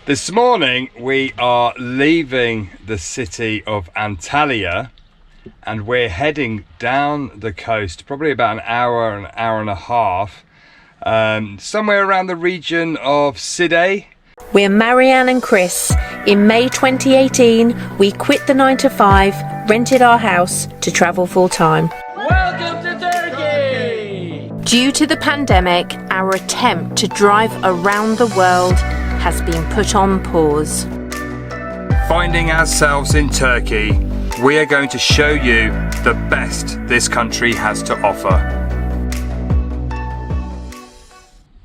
This morning we are leaving the city of Antalya and we're heading down the coast, probably about an hour and a half, somewhere around the region of Side. We're Marianne and Chris. In May 2018, we quit the 9-to-5, rented our house to travel full time. Welcome to Turkey! Due to the pandemic, our attempt to drive around the world has been put on pause. Finding ourselves in Turkey, we are going to show you the best this country has to offer.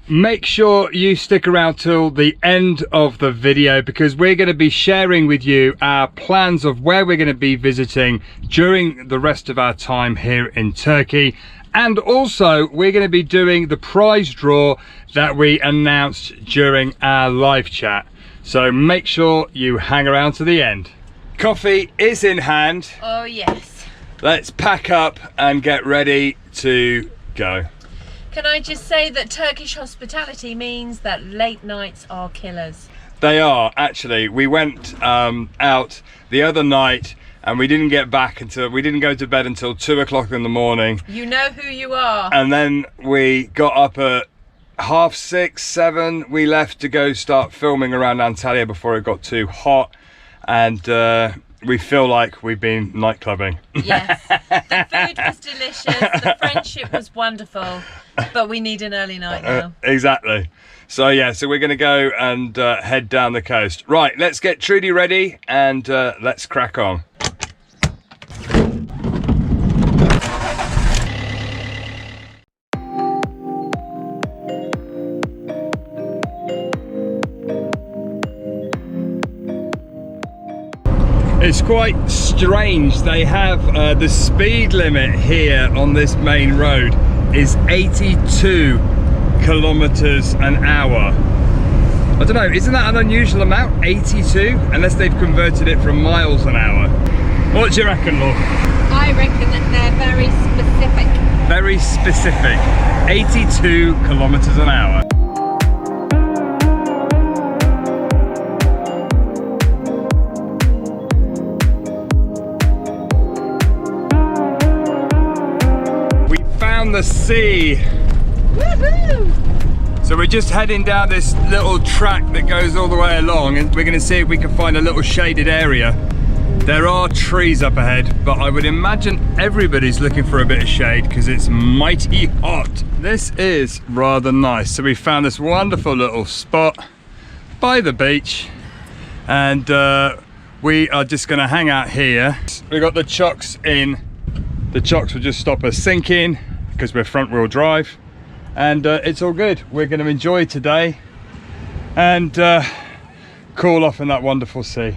Make sure you stick around till the end of the video because we're going to be sharing with you our plans of where we're going to be visiting during the rest of our time here in Turkey. And also we're going to be doing the prize draw that we announced during our live chat. So make sure you hang around to the end. Coffee is in hand. Oh yes. Let's pack up and get ready to go. Can I just say that Turkish hospitality means that late nights are killers? They are, actually. We went out the other night and we didn't get back until, we didn't go to bed until 2 o'clock in the morning. You know who you are. And then we got up at 6:30, 7. We left to go start filming around Antalya before it got too hot. And we feel like we've been nightclubbing. Yes, the food was delicious, the friendship was wonderful, but we need an early night now. Exactly. So yeah, so we're going to go and head down the coast. Right, let's get Trudy ready and let's crack on. It's quite strange. They have the speed limit here on this main road is 82 kilometers an hour. I don't know, isn't that an unusual amount? 82? Unless they've converted it from miles an hour. What do you reckon, Laura? I reckon that they're very specific. Very specific. 82 kilometers an hour. The sea. Woohoo! So we're just heading down this little track that goes all the way along and we're going to see if we can find a little shaded area. There are trees up ahead, but I would imagine everybody's looking for a bit of shade because it's mighty hot. This is rather nice. So we found this wonderful little spot by the beach and we are just going to hang out here. We've got the chocks in. The chocks will just stop us sinking because we're front wheel drive and it's all good. We're going to enjoy today and cool off in that wonderful sea.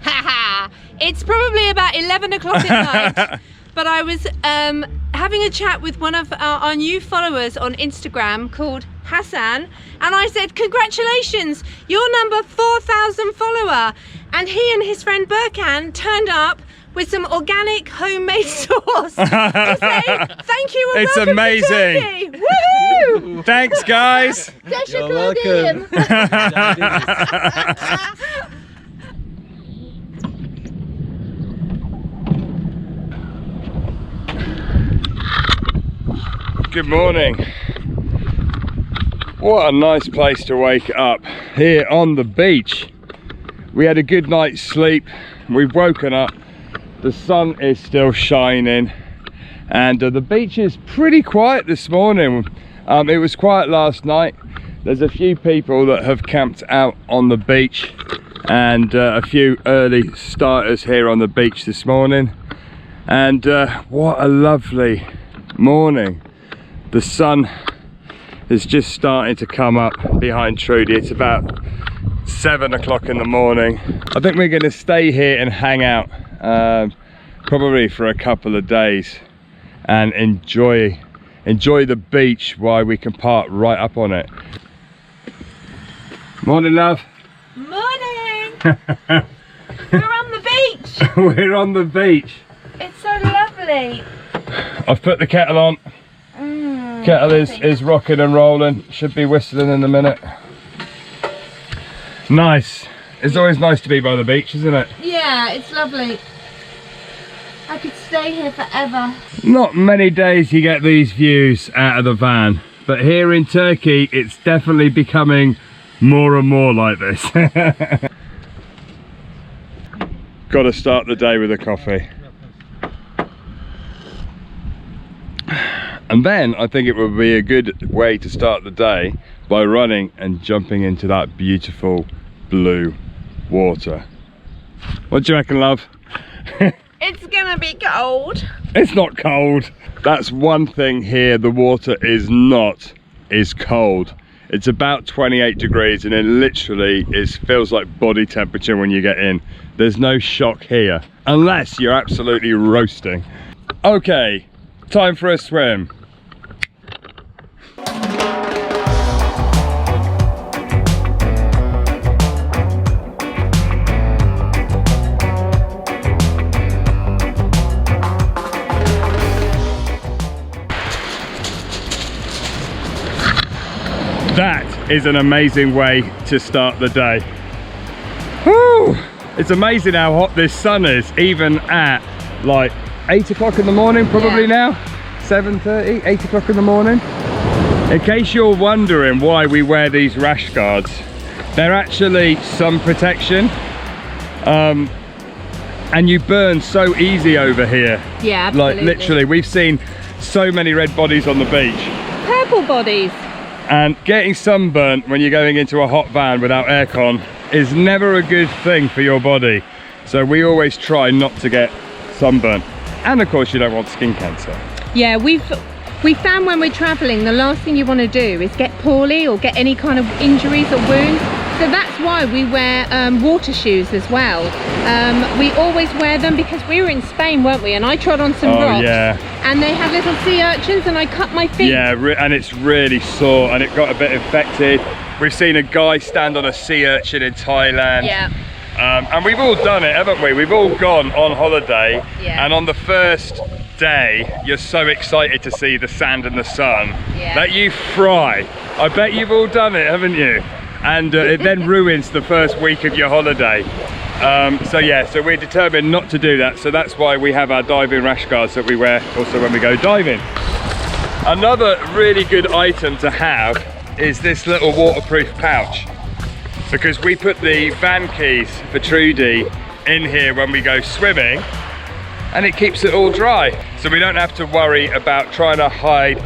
Haha! It's probably about 11 o'clock at night, but I was having a chat with one of our new followers on Instagram called Hassan, and I said, congratulations, you're number 4,000 follower. And he and his friend Burkan turned up with some organic homemade sauce to say thank you and it's welcome amazing. to Turkey. Woohoo! Thanks guys. You're welcome. Good morning. What a nice place to wake up here on the beach. We had a good night's sleep. We've woken up. The sun is still shining and the beach is pretty quiet this morning. It was quiet last night. There's a few people that have camped out on the beach and a few early starters here on the beach this morning. And what a lovely morning. The sun is just starting to come up behind Trudy. It's about 7 o'clock in the morning. I think we're going to stay here and hang out probably for a couple of days and enjoy the beach while we can park right up on it. Morning, love. Morning! We're on the beach! We're on the beach. It's so lovely. I've put the kettle on. Kettle is rocking and rolling. Should be whistling in a minute. Nice. It's always nice to be by the beach, isn't it? Yeah, it's lovely. I could stay here forever. Not many days you get these views out of the van, but here in Turkey it's definitely becoming more and more like this. Got to start the day with a coffee. And then I think it would be a good way to start the day by running and jumping into that beautiful blue water. What do you reckon, love? It's gonna be cold. It's not cold. That's one thing here, the water is cold. It's about 28 degrees and it literally feels like body temperature when you get in. There's no shock here, unless you're absolutely roasting. Okay, time for a swim. That is an amazing way to start the day. Woo! It's amazing how hot this sun is, even at like 8 o'clock in the morning, probably now. 7:30, 8 o'clock in the morning. In case you're wondering why we wear these rash guards, they're actually sun protection. And you burn so easy over here. Yeah, absolutely. Like literally, we've seen so many red bodies on the beach. Purple bodies. And getting sunburnt when you're going into a hot van without aircon is never a good thing for your body. So we always try not to get sunburnt. And of course you don't want skin cancer. Yeah, we found when we're traveling, the last thing you want to do is get poorly or get any kind of injuries or wounds. So that's why we wear water shoes as well. We always wear them because we were in Spain, weren't we? And I trod on some rocks. Yeah. And they had little sea urchins and I cut my feet. Yeah, and it's really sore and it got a bit infected. We've seen a guy stand on a sea urchin in Thailand. Yeah. And we've all done it, haven't we? We've all gone on holiday. Yeah. And on the first day, you're so excited to see the sand and the sun that you fry. I bet you've all done it, haven't you? And it then ruins the first week of your holiday. So we're determined not to do that. So that's why we have our diving rash guards that we wear also when we go diving. Another really good item to have is this little waterproof pouch, because we put the van keys for Trudy in here when we go swimming and it keeps it all dry. So we don't have to worry about trying to hide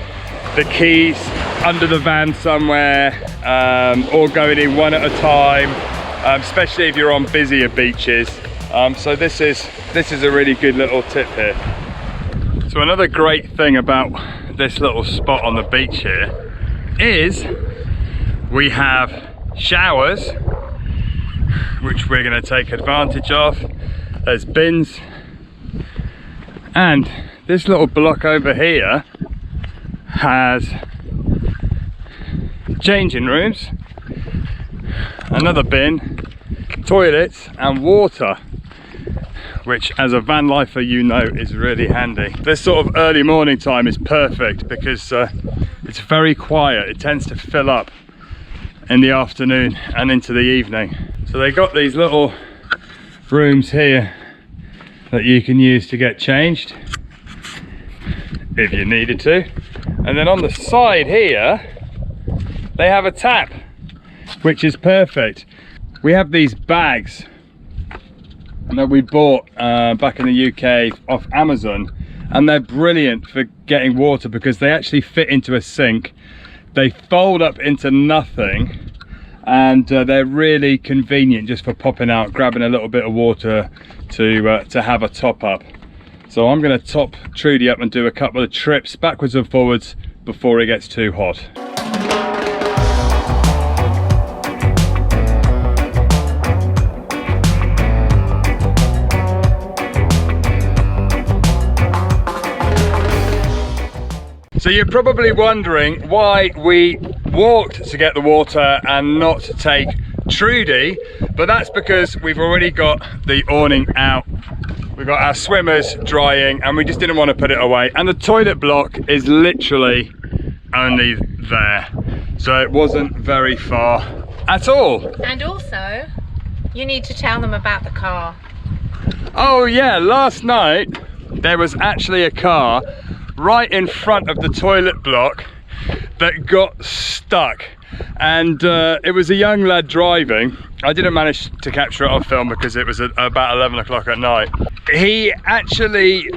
the keys under the van somewhere or going in one at a time, especially if you're on busier beaches. So this is a really good little tip here. So another great thing about this little spot on the beach here is we have showers, which we're going to take advantage of. There's bins, and this little block over here has changing rooms, another bin, toilets and water, which as a van lifer you know is really handy. This sort of early morning time is perfect because it's very quiet. It tends to fill up in the afternoon and into the evening. So they got these little rooms here that you can use to get changed if you needed to. And then on the side here they have a tap, which is perfect. We have these bags that we bought back in the UK off Amazon, and they're brilliant for getting water because they actually fit into a sink. They fold up into nothing, and they're really convenient just for popping out, grabbing a little bit of water to have a top up. So I'm going to top Trudy up and do a couple of trips backwards and forwards before it gets too hot. So you're probably wondering why we walked to get the water and not take Trudy, but that's because we've already got the awning out. We've got our swimmers drying and we just didn't want to put it away. And the toilet block is literally only there. So it wasn't very far at all. And also, you need to tell them about the car. Oh yeah, last night there was actually a car right in front of the toilet block that got stuck, and it was a young lad driving. I didn't manage to capture it on film because it was about 11 o'clock at night. He actually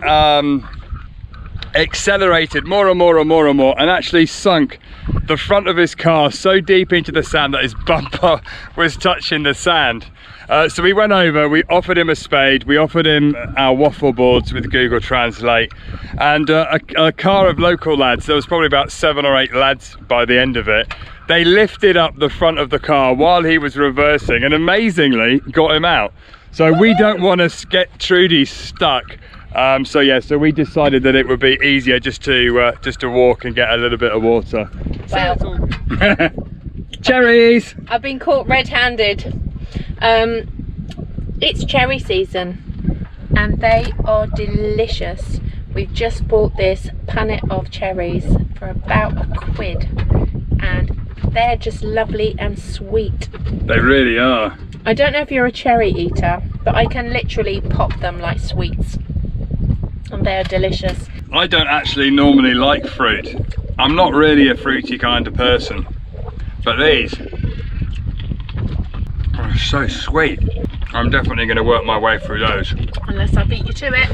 accelerated more and more and more and more, and actually sunk the front of his car so deep into the sand that his bumper was touching the sand. So we went over, we offered him a spade, we offered him our waffle boards with Google Translate, and a car of local lads. There was probably about 7 or 8 lads by the end of it. They lifted up the front of the car while he was reversing and amazingly got him out. So we don't want to get Trudy stuck. So yeah, so we decided that it would be easier just to walk and get a little bit of water. Well, cherries! I've been caught red-handed. It's cherry season and they are delicious. We've just bought this punnet of cherries for about £1, and they're just lovely and sweet. They really are. I don't know if you're a cherry eater, but I can literally pop them like sweets, and they're delicious. I don't actually normally like fruit. I'm not really a fruity kind of person, but these are so sweet. I'm definitely going to work my way through those. Unless I beat you to it.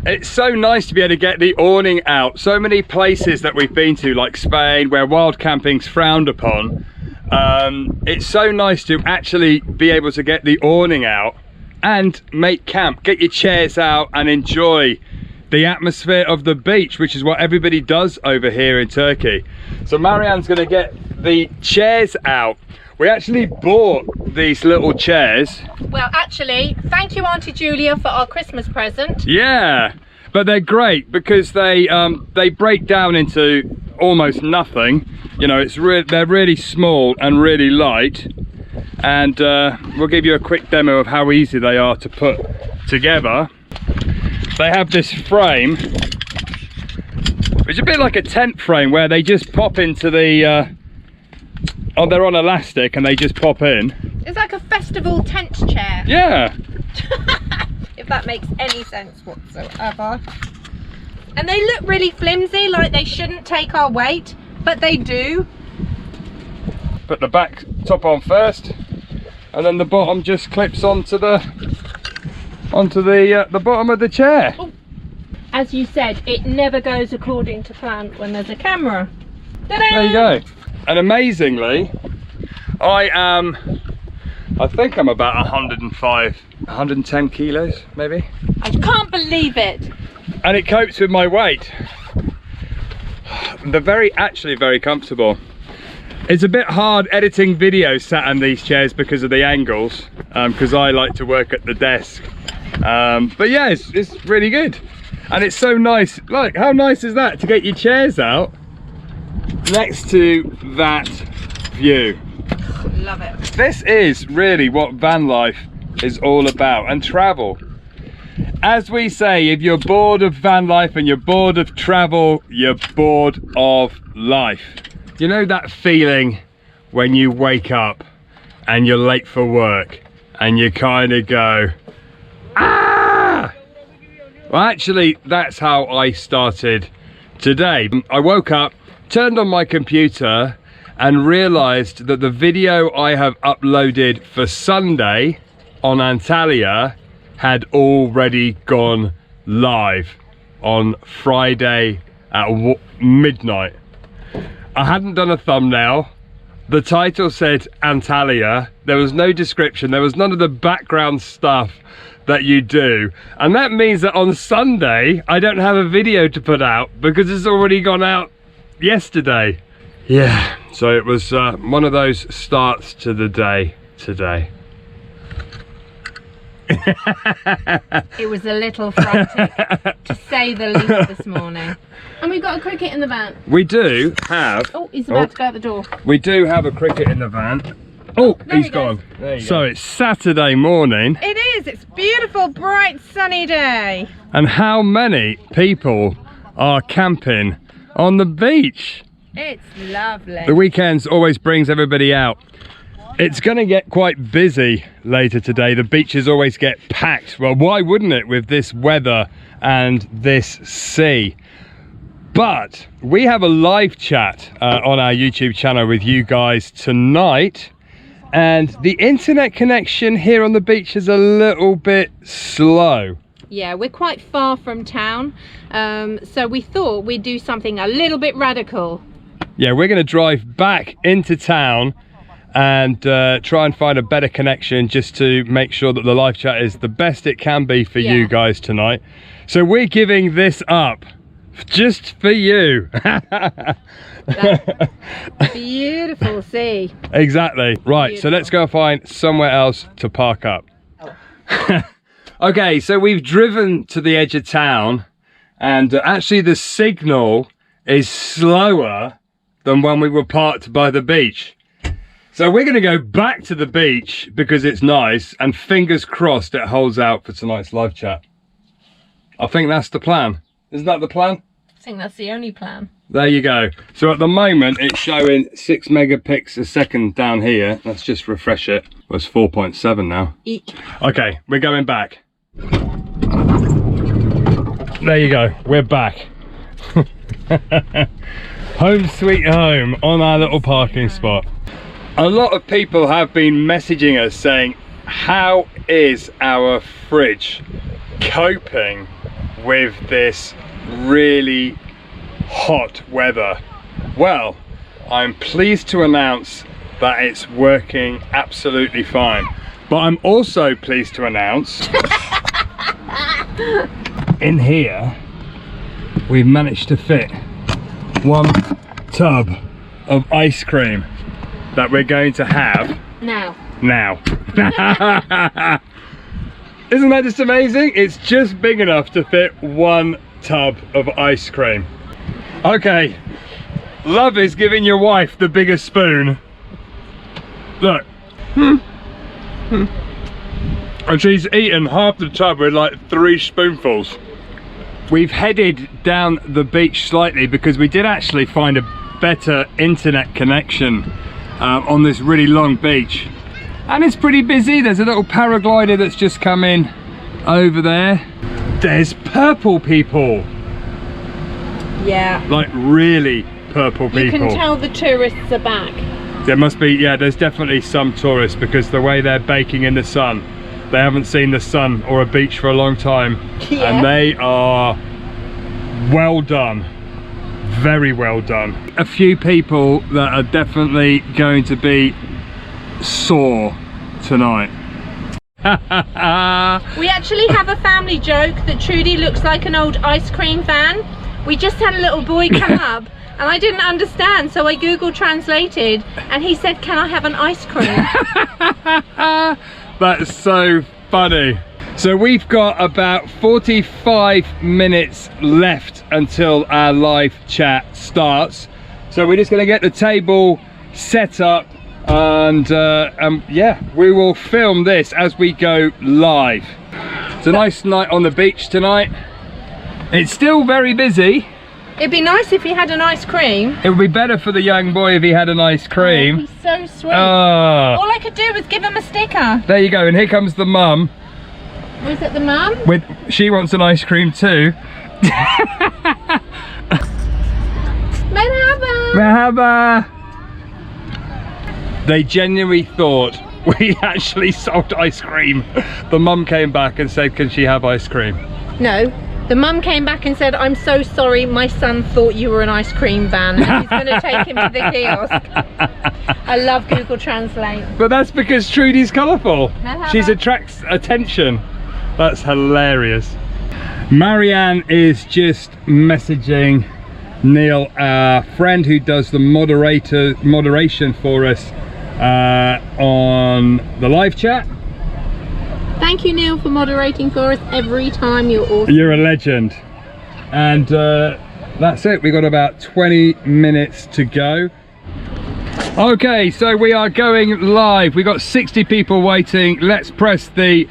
It's so nice to be able to get the awning out. So many places that we've been to, like Spain, where wild camping's frowned upon, it's so nice to actually be able to get the awning out and make camp, get your chairs out and enjoy the atmosphere of the beach, which is what everybody does over here in Turkey. So Marianne's going to get the chairs out. We actually bought these little chairs. Well, actually, thank you, Auntie Julia, for our Christmas present. Yeah, but they're great because they break down into almost nothing. You know, they're really small and really light, and we'll give you a quick demo of how easy they are to put together. They have this frame, which is a bit like a tent frame, where they just pop into the oh, they're on elastic and they just pop in. It's like a festival tent chair. Yeah. If that makes any sense whatsoever. And they look really flimsy, like they shouldn't take our weight, but they do. Put the back top on first, and then the bottom just clips onto the bottom of the chair. Oh. As you said, it never goes according to plan when there's a camera. Ta-da! There you go. And amazingly, I think I'm about 105, 110 kilos, maybe. I can't believe it. And it copes with my weight. They're actually very comfortable. It's a bit hard editing videos sat on these chairs because of the angles, because I like to work at the desk. But yeah, it's really good. And it's so nice. Look, how nice is that to get your chairs out next to that view. Love it. This is really what van life is all about, and travel. As we say, if you're bored of van life and you're bored of travel, you're bored of life. You know that feeling when you wake up and you're late for work and you kind of go, ah! Well, actually, that's how I started today. I woke up, turned on my computer and realized that the video I have uploaded for Sunday on Antalya had already gone live on Friday at midnight. I hadn't done a thumbnail. The title said Antalya. There was no description. There was none of the background stuff that you do. And that means that on Sunday, I don't have a video to put out because it's already gone out yesterday. Yeah, so it was one of those starts to the day today. It was a little frantic, to say the least, this morning. And we've got a cricket in the van. We do have... Oh, he's about to go out the door. We do have a cricket in the van. Oh, he's gone. There you go. It's Saturday morning. It is. It's a beautiful, bright, sunny day. And how many people are camping on the beach? It's lovely. The weekends always brings everybody out. It's going to get quite busy later today. The beaches always get packed. Well, why wouldn't it with this weather and this sea? But we have a live chat on our YouTube channel with you guys tonight. And the internet connection here on the beach is a little bit slow. Yeah, we're quite far from town. So we thought we'd do something a little bit radical. Yeah, we're going to drive back into town and try and find a better connection just to make sure that the live chat is the best it can be for you guys tonight. So we're giving this up just for you. Beautiful sea. Exactly. Right, beautiful. So let's go find somewhere else to park up. Okay, so we've driven to the edge of town and actually the signal is slower than when we were parked by the beach. So we're going to go back to the beach because it's nice, and fingers crossed it holds out for tonight's live chat. I think that's the plan. Isn't that the plan? I think that's the only plan. There you go. So at the moment it's showing 6 megapixels a second down here. Let's just refresh it. Well, it's 4.7 now. Eek. Okay, we're going back. There you go, we're back. Home sweet home on our little parking spot. A lot of people have been messaging us saying, how is our fridge coping with this really hot weather? Well, I'm pleased to announce that it's working absolutely fine. But I'm also pleased to announce in here we've managed to fit 1 tub of ice cream that we're going to have now. Isn't that just amazing? It's just big enough to fit 1 tub of ice cream. Okay, Love is giving your wife the bigger spoon. Look. And she's eaten half the tub with like 3 spoonfuls. We've headed down the beach slightly because we did actually find a better internet connection on this really long beach. And it's pretty busy. There's a little paraglider that's just come in over there. There's purple people. Yeah. Like really purple people. You can tell the tourists are back. There must be, yeah, there's definitely some tourists because the way they're baking in the sun, they haven't seen the sun or a beach for a long time. Yeah. And they are well done. Very well done. A few people that are definitely going to be sore tonight. We actually have a family joke that Trudy looks like an old ice cream van. We just had a little boy come up and I didn't understand, so I Google translated and he said, "Can I have an ice cream?" That's so funny. So we've got about 45 minutes left until our live chat starts. So we're just going to get the table set up and yeah, we will film this as we go live. It's a nice night on the beach tonight. It's still very busy. It'd be nice if he had an ice cream. It would be better for the young boy if he had an ice cream. Oh, he's so sweet. All I could do was give him a sticker. There you go, and here comes the mum. Was it the mum? She wants an ice cream too. Merhaba. Merhaba. They genuinely thought we actually sold ice cream. The mum came back and said, "Can she have ice cream?" No. The mum came back and said, "I'm so sorry, my son thought you were an ice cream van and he's going to take him to the kiosk." I love Google Translate. But that's because Trudy's colourful. She attracts attention. That's hilarious. Marianne is just messaging Neil, our friend who does the moderation for us on the live chat. Thank you, Neil, for moderating for us every time. You're awesome. You're a legend. And that's it. We've got about 20 minutes to go. Okay, so we are going live. We've got 60 people waiting. Let's press the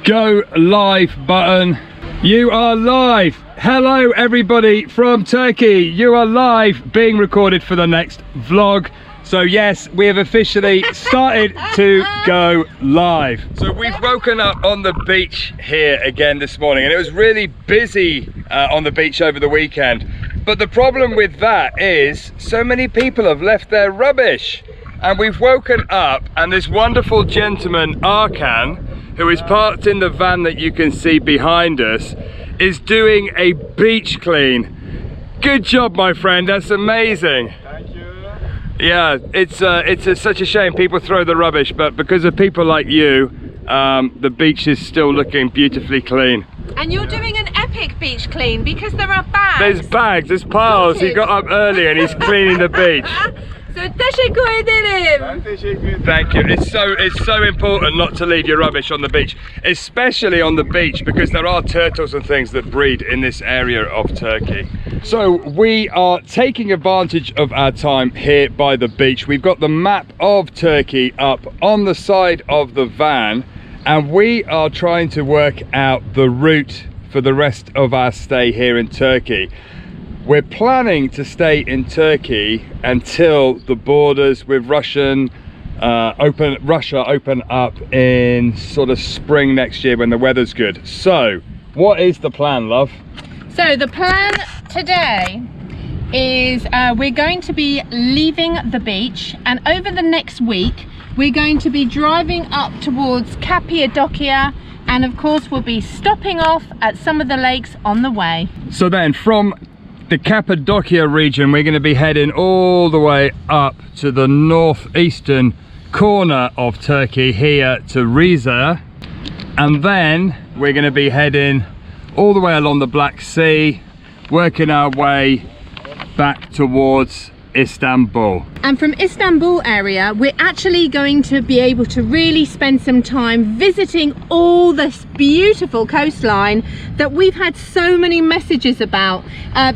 go live button. You are live Hello everybody from Turkey. You are live being recorded for the next vlog. So yes, we have officially started to go live. So we've woken up on the beach here again this morning, and it was really busy on the beach over the weekend. But the problem with that is so many people have left their rubbish. And we've woken up and this wonderful gentleman, Arkan, who is parked in the van that you can see behind us, is doing a beach clean. Good job, my friend, that's amazing. Thank you. Yeah, it's such a shame people throw the rubbish, but because of people like you, the beach is still looking beautifully clean. And you're doing an epic beach clean because there are bags. There's bags, there's piles. He got up early and he's cleaning the beach. So teşekkür ederim. Ben teşekkür ederim. Thank you. It's so important not to leave your rubbish on the beach, especially on the beach, because there are turtles and things that breed in this area of Turkey. So we are taking advantage of our time here by the beach. We've got the map of Turkey up on the side of the van, and we are trying to work out the route for the rest of our stay here in Turkey. We're planning to stay in Turkey until the borders with Russia open up in sort of spring next year when the weather's good. So, what is the plan, love? So the plan today is we're going to be leaving the beach, and over the next week we're going to be driving up towards Cappadocia, and of course we'll be stopping off at some of the lakes on the way. So then from the Cappadocia region, we're going to be heading all the way up to the northeastern corner of Turkey here to Rize, and then we're going to be heading all the way along the Black Sea, working our way back towards Istanbul. And from Istanbul area, we're actually going to be able to really spend some time visiting all this beautiful coastline that we've had so many messages about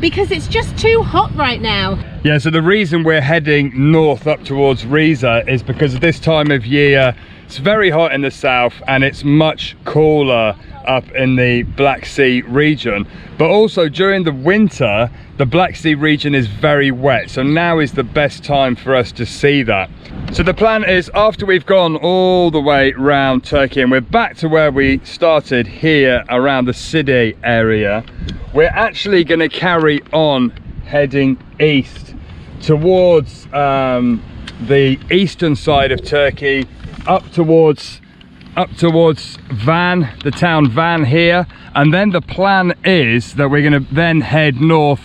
because it's just too hot right now. Yeah, so the reason we're heading north up towards Rize is because at this time of year it's very hot in the south and it's much cooler up in the Black Sea region, but also during the winter the Black Sea region is very wet, so now is the best time for us to see that. So the plan is, after we've gone all the way around Turkey and we're back to where we started here around the Side area, we're actually going to carry on heading east towards the eastern side of Turkey, up towards Van, the town Van here, and then the plan is that we're going to then head north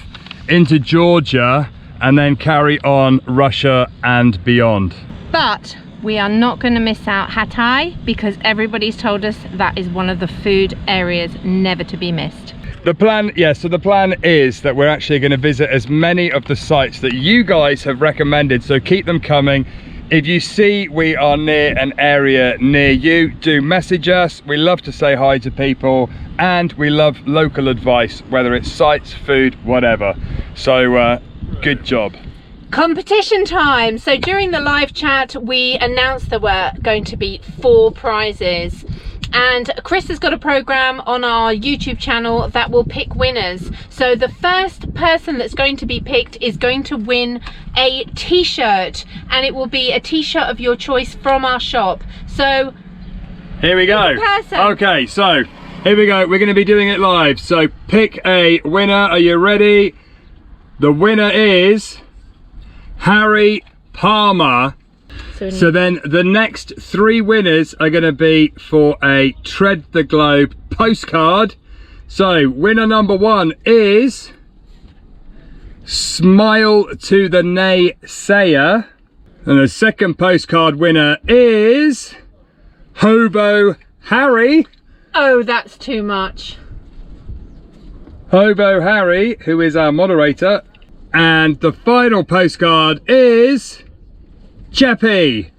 into Georgia and then carry on Russia and beyond. But we are not going to miss out Hatay because everybody's told us that is one of the food areas never to be missed. The plan, yeah, so the plan is that we're actually going to visit as many of the sites that you guys have recommended, so keep them coming. If you see we are near an area near you, do message us. We love to say hi to people, and we love local advice, whether it's sites, food, whatever. So good job. Competition time. So during the live chat we announced there were going to be 4 prizes, and Chris has got a program on our YouTube channel that will pick winners. So the first person that's going to be picked is going to win a t-shirt, and it will be a t-shirt of your choice from our shop. So here we go. Okay, so here we go. We're going to be doing it live. So pick a winner. Are you ready? The winner is Harry Palmer. So then the next 3 winners are going to be for a Tread the Globe postcard. So winner number 1 is Smile to the Naysayer, and the second postcard winner is Hobo Harry. Oh, that's too much. Hobo Harry, who is our moderator. And the final postcard is Cheppy.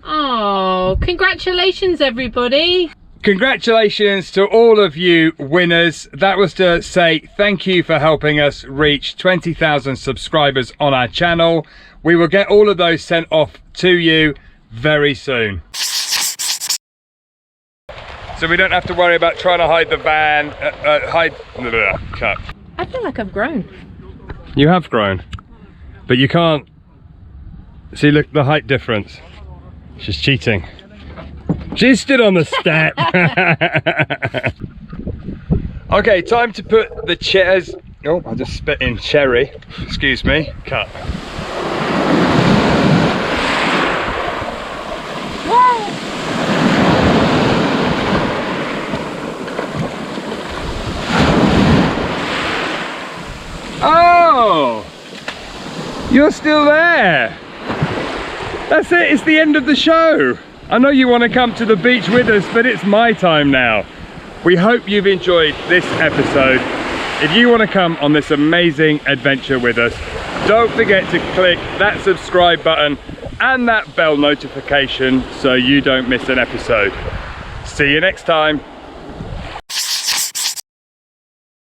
Oh, congratulations everybody. Congratulations to all of you winners. That was to say thank you for helping us reach 20,000 subscribers on our channel. We will get all of those sent off to you very soon. So we don't have to worry about trying to hide the van, cut. I feel like I've grown. You have grown, but you can't see. Look, the height difference. She's cheating. She stood on the step. Okay, time to put the chairs. Oh, I just spit in cherry. Excuse me. Cut. Oh, you're still there. That's it, it's the end of the show. I know you want to come to the beach with us, but it's my time now. We hope you've enjoyed this episode. If you want to come on this amazing adventure with us, don't forget to click that subscribe button and that bell notification so you don't miss an episode. See you next time.